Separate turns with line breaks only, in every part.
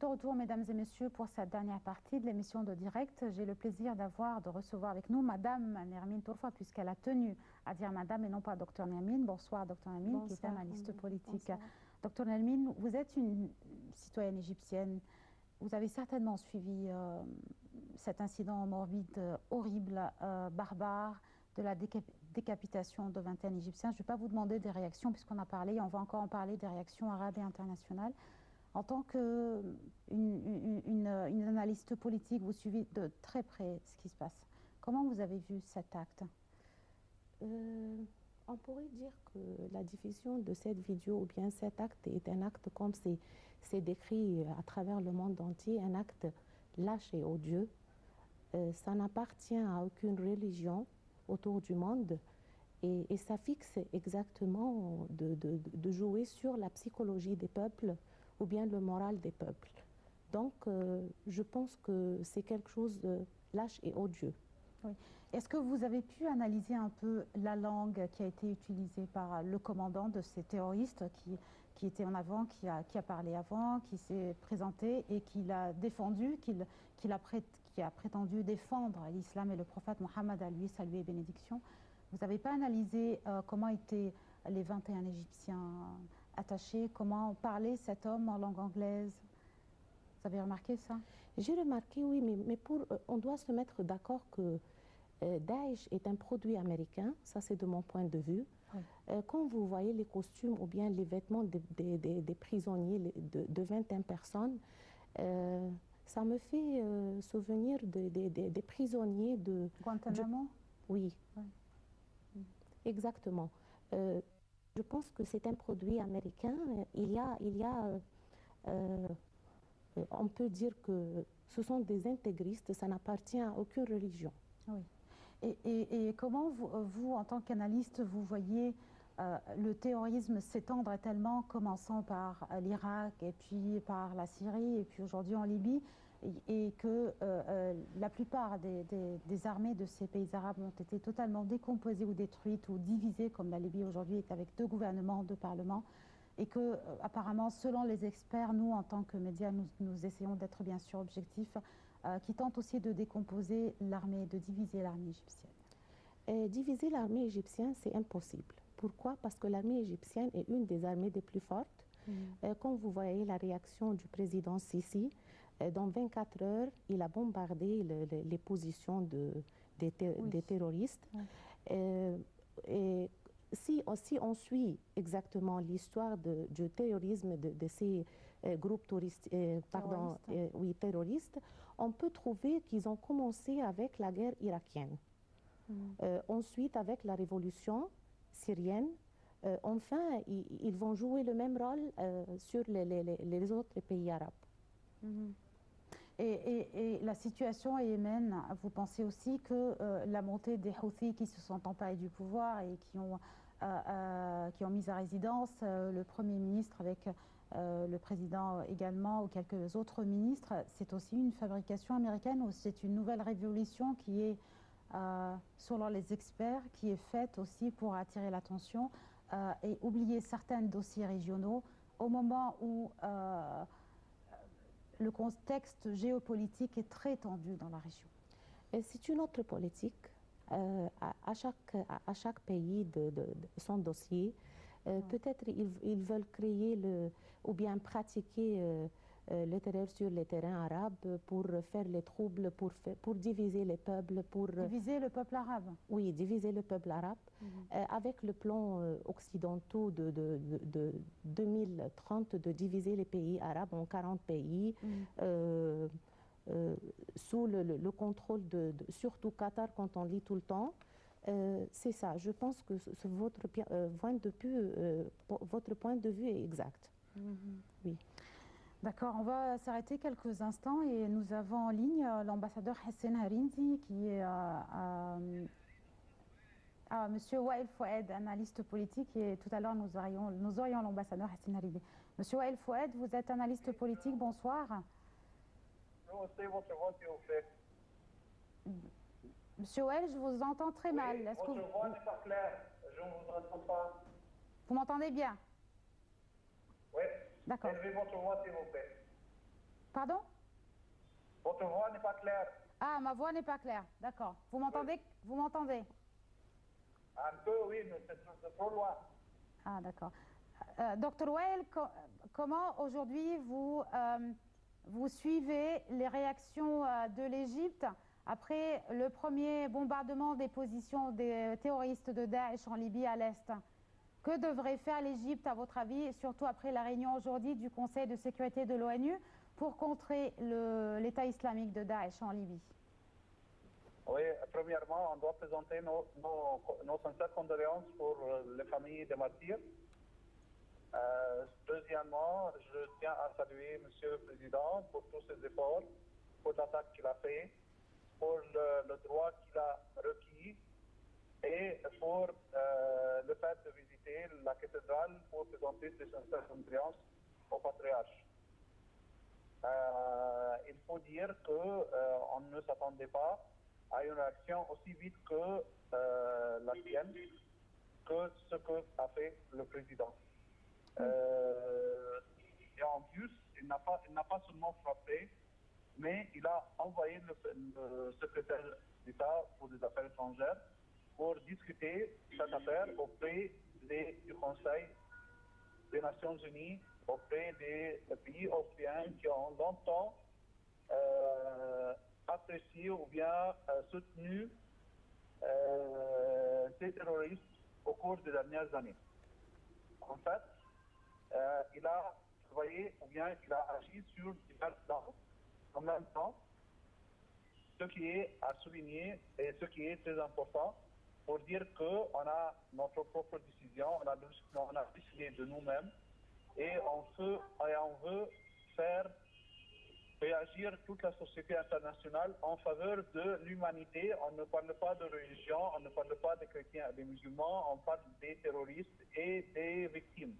De retour, mesdames et messieurs, pour cette dernière partie de l'émission de direct. J'ai le plaisir de recevoir avec nous Madame Nermine Tourfa, puisqu'elle a tenu à dire Madame et non pas Docteur Nermine. Bonsoir, Docteur Nermine, qui est analyste politique. Docteur Nermine, vous êtes une citoyenne égyptienne. Vous avez certainement suivi cet incident morbide, horrible, barbare, de la décapitation de 21 Égyptiens. Je ne vais pas vous demander des réactions, puisqu'on a parlé, et on va encore en parler, des réactions arabes et internationales. En tant qu'une analyste politique, vous suivez de très près ce qui se passe. Comment vous avez vu cet acte?
On pourrait dire que la diffusion de cette vidéo ou bien cet acte est un acte, comme c'est décrit à travers le monde entier, un acte lâche et odieux. Ça n'appartient à aucune religion autour du monde et ça fixe exactement de jouer sur la psychologie des peuples ou bien le moral des peuples. Donc, je pense que c'est quelque chose de lâche et odieux.
Oui. Est-ce que vous avez pu analyser un peu la langue qui a été utilisée par le commandant de ces terroristes qui était en avant, qui a parlé avant, qui s'est présenté et qui a défendu, qui a prétendu défendre l'islam et le prophète Mohammed, à lui, salut et bénédiction. Vous n'avez pas analysé comment étaient les 21 Égyptiens attachés, comment parlait cet homme en langue anglaise? Vous avez remarqué ça?
J'ai remarqué, oui, mais on doit se mettre d'accord que Daesh est un produit américain, ça c'est de mon point de vue. Oui. Quand vous voyez les costumes ou bien les vêtements des prisonniers de 21 personnes, ça me fait souvenir des prisonniers de
Guantanamo.
Oui, exactement. Je pense que c'est un produit américain. On peut dire que ce sont des intégristes, ça n'appartient à aucune religion.
Oui. Et comment vous, en tant qu'analyste, vous voyez le terrorisme s'étendre tellement, commençant par l'Irak et puis par la Syrie et puis aujourd'hui en Libye, et que la plupart des armées de ces pays arabes ont été totalement décomposées ou détruites ou divisées, comme la Libye aujourd'hui est avec 2 gouvernements, 2 parlements, et que apparemment, selon les experts, nous en tant que médias, nous essayons d'être bien sûr objectifs, qui tentent aussi de décomposer l'armée, de diviser l'armée égyptienne.
Diviser l'armée égyptienne, c'est impossible. Pourquoi? Parce que l'armée égyptienne est une des armées les plus fortes. Quand vous voyez la réaction du président Sisi, dans 24 heures, il a bombardé les positions des terroristes. Et si on suit exactement l'histoire du terrorisme de ces groupes terroristes, on peut trouver qu'ils ont commencé avec la guerre irakienne. Ensuite, avec la révolution syrienne, enfin, ils vont jouer le même rôle sur les autres pays arabes.
Et la situation au Yémen, vous pensez aussi que la montée des Houthis qui se sont emparés du pouvoir et qui ont mis à résidence le Premier ministre avec le président également ou quelques autres ministres, c'est aussi une fabrication américaine ou c'est une nouvelle révolution qui est, selon les experts, qui est faite aussi pour attirer l'attention et oublier certains dossiers régionaux au moment où le contexte géopolitique est très tendu dans la région.
C'est une autre politique. À chaque pays de son dossier. Peut-être ils veulent créer ou bien pratiquer le terreur sur les terrains arabes pour faire les troubles, pour diviser les peuples.
Diviser le peuple arabe?
Oui, diviser le peuple arabe. Avec le plan occidentaux de 2030 de diviser les pays arabes en 40 pays. Sous le contrôle surtout Qatar, quand on lit tout le temps. C'est ça. Je pense que votre point de vue est exact. Oui.
D'accord, on va s'arrêter quelques instants et nous avons en ligne l'ambassadeur Hassan Harindi qui est Monsieur Wael Fouad, analyste politique, et tout à l'heure nous aurions l'ambassadeur Hassan Harindi. Monsieur Wael Fouad, vous êtes analyste politique, bonsoir. Monsieur Wael, je vous entends très mal.
Votre voix n'est pas claire, je ne vous entends pas.
Vous m'entendez bien?
Oui.
D'accord.
Élevez votre voix, s'il vous plaît.
Pardon?
Votre voix n'est pas claire.
Ah, ma voix n'est pas claire. D'accord. Vous m'entendez?
Oui.
Vous m'entendez?
Un peu, oui, mais c'est trop loin.
Ah, d'accord. Dr Wael, comment aujourd'hui vous suivez les réactions de l'Égypte après le premier bombardement des positions des terroristes de Daesh en Libye à l'Est? Que devrait faire l'Égypte, à votre avis, surtout après la réunion aujourd'hui du Conseil de sécurité de l'ONU, pour contrer l'État islamique de Daesh en Libye?
Oui, premièrement, on doit présenter nos sincères condoléances pour les familles des martyrs. Deuxièmement, je tiens à saluer Monsieur le Président pour tous ses efforts, pour l'attaque qu'il a fait, pour le droit qu'il a requis et pour le fait de visiter la cathédrale pour présenter ses sincères condoléances au patriarche. Il faut dire qu'on ne s'attendait pas à une réaction aussi vite que la sienne, que ce qu'a fait le président. Et en plus, il n'a pas seulement frappé, mais il a envoyé le secrétaire d'État pour les affaires étrangères pour discuter cette affaire auprès du Conseil des Nations Unies, auprès des pays européens qui ont longtemps apprécié ou bien soutenu ces terroristes au cours des dernières années. En fait, il a travaillé ou bien il a agi sur divers plans en même temps, ce qui est à souligner et ce qui est très important pour dire qu'on a notre propre décision, on a décidé de nous-mêmes et on veut faire réagir toute la société internationale en faveur de l'humanité. On ne parle pas de religion, on ne parle pas des chrétiens et des musulmans, on parle des terroristes et des victimes.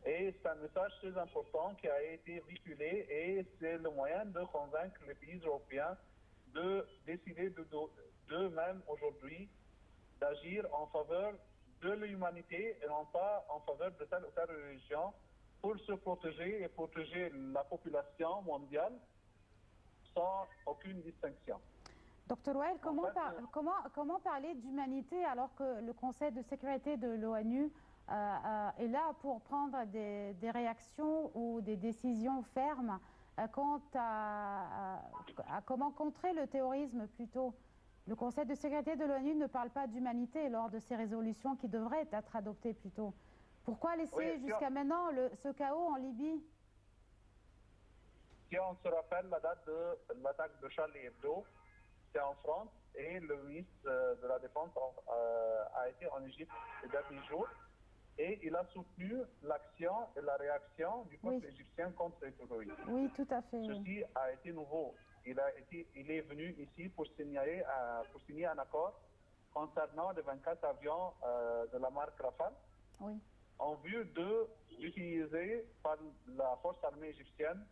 Et c'est un message très important qui a été véhiculé et c'est le moyen de convaincre les pays européens de décider d'eux-mêmes aujourd'hui d'agir en faveur de l'humanité et non pas en faveur de telle ou telle religion pour se protéger et protéger la population mondiale sans aucune distinction.
Dr Wael, comment parler d'humanité alors que le Conseil de sécurité de l'ONU est là pour prendre des réactions ou des décisions fermes quant à comment contrer le terrorisme plutôt? Le Conseil de sécurité de l'ONU ne parle pas d'humanité lors de ces résolutions qui devraient être adoptées plutôt. Pourquoi laisser jusqu'à maintenant ce chaos en Libye?
Si on se rappelle la date de l'attaque de Charlie Hebdo, c'est en France et le ministre de la Défense a été en Égypte ces derniers jours et il a soutenu l'action et la réaction du peuple égyptien contre les terroristes.
Oui, tout à fait.
Ceci a été nouveau. Il est venu ici pour signer un accord concernant les 24 avions de la marque Rafale en vue d'utiliser par la force armée égyptienne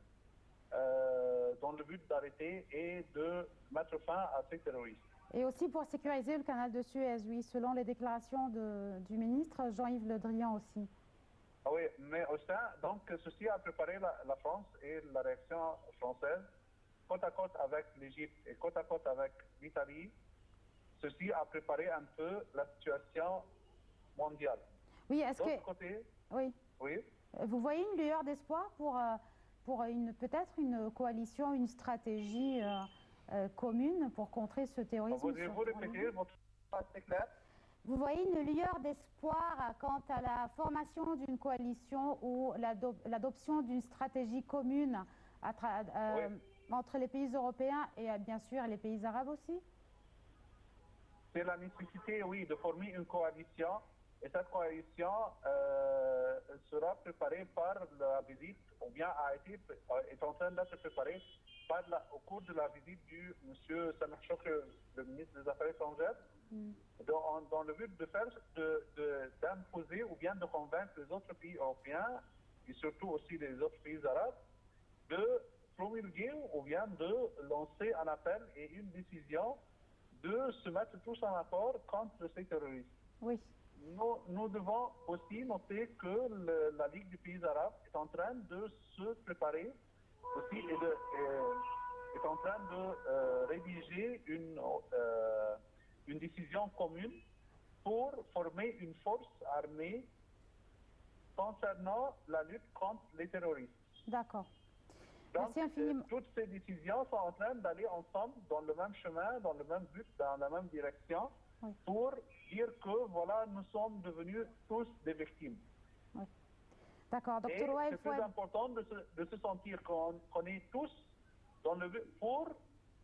dans le but d'arrêter et de mettre fin à ces terroristes.
Et aussi pour sécuriser le canal de Suez, oui, selon les déclarations du ministre Jean-Yves Le Drian aussi.
Oui, mais au sein, donc ceci a préparé la France et la réaction française, côte à côte avec l'Égypte et côte à côte avec l'Italie. Ceci a préparé un peu la situation mondiale.
Oui, est-ce que...
côté,
oui. Vous voyez une lueur d'espoir pour peut-être une coalition, une stratégie commune pour contrer ce terrorisme?
Pouvez-vous répéter votre phrase claire?
Vous voyez une lueur d'espoir quant à la formation d'une coalition ou l'adoption d'une stratégie commune entre les pays européens et bien sûr les pays arabes aussi?
C'est la nécessité, oui, de former une coalition. Et cette coalition sera préparée par la visite, ou bien est en train d'être préparée au cours de la visite du monsieur Samir Chokri, le ministre des Affaires étrangères, dans le but d'imposer ou bien de convaincre les autres pays européens, et surtout aussi les autres pays arabes, de promulguer ou bien de lancer un appel et une décision de se mettre tous en accord contre ces terroristes.
Oui.
Nous devons aussi noter que la Ligue des pays arabes est en train de se préparer aussi est en train de rédiger une décision commune pour former une force armée concernant la lutte contre les terroristes.
D'accord.
Donc,
Merci infiniment.
toutes ces décisions sont en train d'aller ensemble dans le même chemin, dans le même but, dans la même direction,
Oui.
pour dire que voilà, nous sommes devenus tous des victimes.
Oui. D'accord,
Et
docteur Wael
c'est plus
Fouad.
important de se sentir qu'on est tous dans le but pour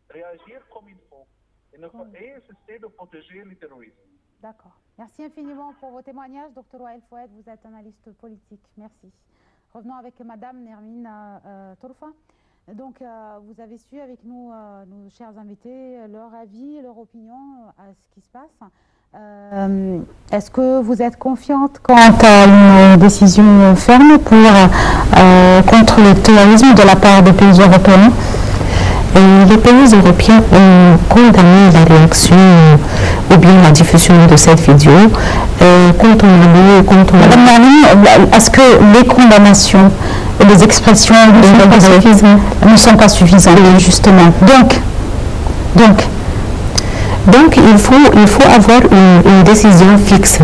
réagir comme il faut. Et cesser de protéger les terroristes.
D'accord. Merci infiniment pour vos témoignages, docteur Wael Fouad. Vous êtes analyste politique. Merci. Revenons avec Madame Nermine Torfa. Donc, vous avez su avec nous, nos chers invités, leur avis, leur opinion à ce qui se passe. Est-ce que vous êtes confiante quant à une décision ferme contre le terrorisme de la part des pays européens?
Les pays européens ont condamné la réaction ou bien la diffusion de cette vidéo.
Madame Nermine, est-ce que les condamnations et les expressions ne sont pas suffisantes, justement?
Donc il faut avoir une décision fixe.